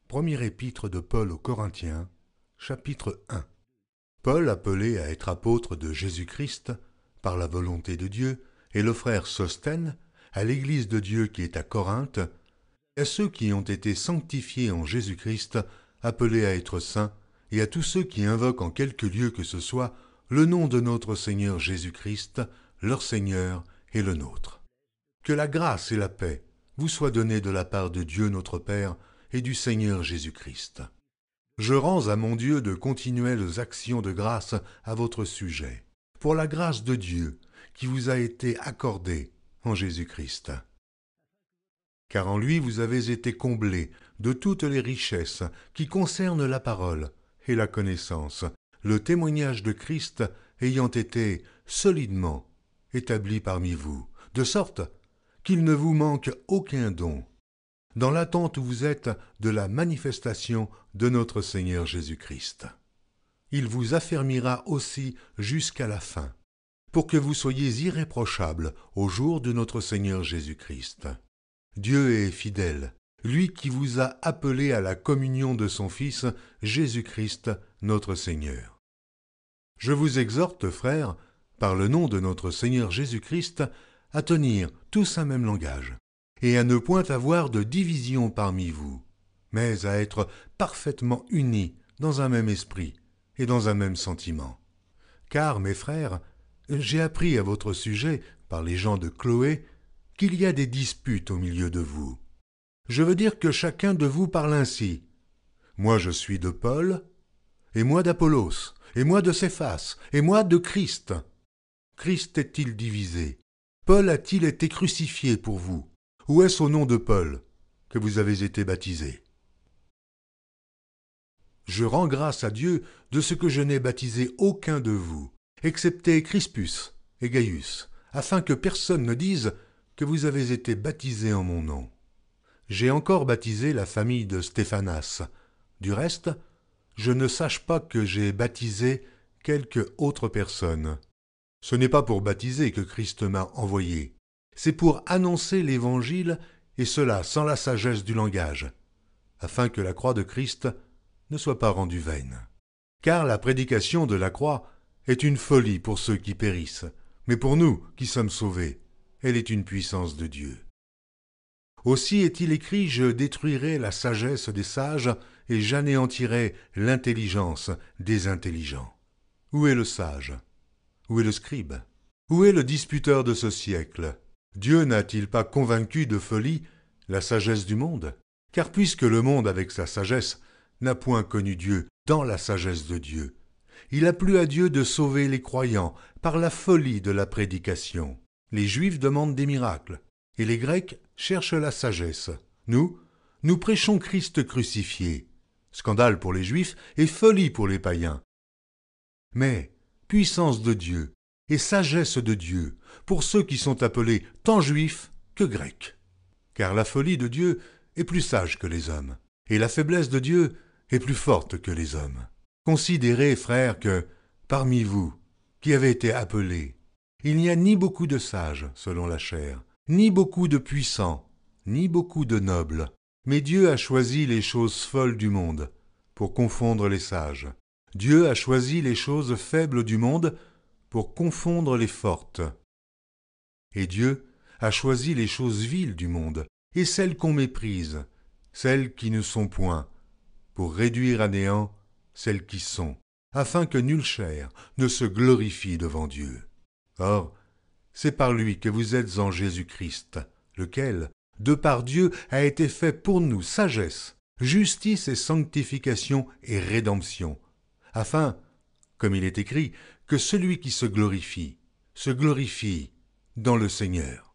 Premier épître de Paul aux Corinthiens, chapitre 1. Paul, appelé à être apôtre de Jésus-Christ, par la volonté de Dieu, et le frère Sosthène, à l'église de Dieu qui est à Corinthe, et à ceux qui ont été sanctifiés en Jésus-Christ, appelés à être saints, et à tous ceux qui invoquent en quelque lieu que ce soit le nom de notre Seigneur Jésus-Christ, leur Seigneur et le nôtre. Que la grâce et la paix vous soient données de la part de Dieu notre Père et du Seigneur Jésus-Christ. Je rends à mon Dieu de continuelles actions de grâce à votre sujet, pour la grâce de Dieu qui vous a été accordée en Jésus-Christ. Car en lui vous avez été comblés de toutes les richesses qui concernent la parole et la connaissance, le témoignage de Christ ayant été solidement établi parmi vous, de sorte qu'il ne vous manque aucun don, dans l'attente où vous êtes de la manifestation de notre Seigneur Jésus-Christ. Il vous affermira aussi jusqu'à la fin, pour que vous soyez irréprochables au jour de notre Seigneur Jésus-Christ. Dieu est fidèle, lui qui vous a appelés à la communion de son Fils, Jésus-Christ, notre Seigneur. Je vous exhorte, frères, par le nom de notre Seigneur Jésus-Christ, à tenir tous un même langage, et à ne point avoir de division parmi vous, mais à être parfaitement unis dans un même esprit et dans un même sentiment. Car, mes frères, j'ai appris à votre sujet, par les gens de Chloé, qu'il y a des disputes au milieu de vous. Je veux dire que chacun de vous parle ainsi. Moi je suis de Paul, et moi d'Apollos, et moi de Céphas, et moi de Christ. Christ est-il divisé? Paul a-t-il été crucifié pour vous? Ou est-ce au nom de Paul que vous avez été baptisés? Je rends grâce à Dieu de ce que je n'ai baptisé aucun de vous, excepté Crispus et Gaius, afin que personne ne dise que vous avez été baptisés en mon nom. J'ai encore baptisé la famille de Stéphanas. Du reste, je ne sache pas que j'ai baptisé quelque autre personne. Ce n'est pas pour baptiser que Christ m'a envoyé, c'est pour annoncer l'Évangile, et cela sans la sagesse du langage, afin que la croix de Christ ne soit pas rendue vaine. Car la prédication de la croix est une folie pour ceux qui périssent, mais pour nous qui sommes sauvés, elle est une puissance de Dieu. Aussi est-il écrit, je détruirai la sagesse des sages, et j'anéantirai l'intelligence des intelligents. Où est le sage? Où est le scribe? Où est le disputeur de ce siècle? Dieu n'a-t-il pas convaincu de folie la sagesse du monde? Car puisque le monde avec sa sagesse n'a point connu Dieu dans la sagesse de Dieu, il a plu à Dieu de sauver les croyants par la folie de la prédication. Les Juifs demandent des miracles, et les Grecs cherchent la sagesse. Nous prêchons Christ crucifié. Scandale pour les Juifs et folie pour les païens. Mais puissance de Dieu et sagesse de Dieu pour ceux qui sont appelés tant juifs que grecs. Car la folie de Dieu est plus sage que les hommes, et la faiblesse de Dieu est plus forte que les hommes. Considérez, frères, que, parmi vous, qui avez été appelés, il n'y a ni beaucoup de sages, selon la chair, ni beaucoup de puissants, ni beaucoup de nobles, mais Dieu a choisi les choses folles du monde, pour confondre les sages. Dieu a choisi les choses faibles du monde pour confondre les fortes. Et Dieu a choisi les choses viles du monde et celles qu'on méprise, celles qui ne sont point, pour réduire à néant celles qui sont, afin que nulle chair ne se glorifie devant Dieu. Or, c'est par lui que vous êtes en Jésus-Christ, lequel, de par Dieu, a été fait pour nous sagesse, justice et sanctification et rédemption, afin, comme il est écrit, que celui qui se glorifie dans le Seigneur.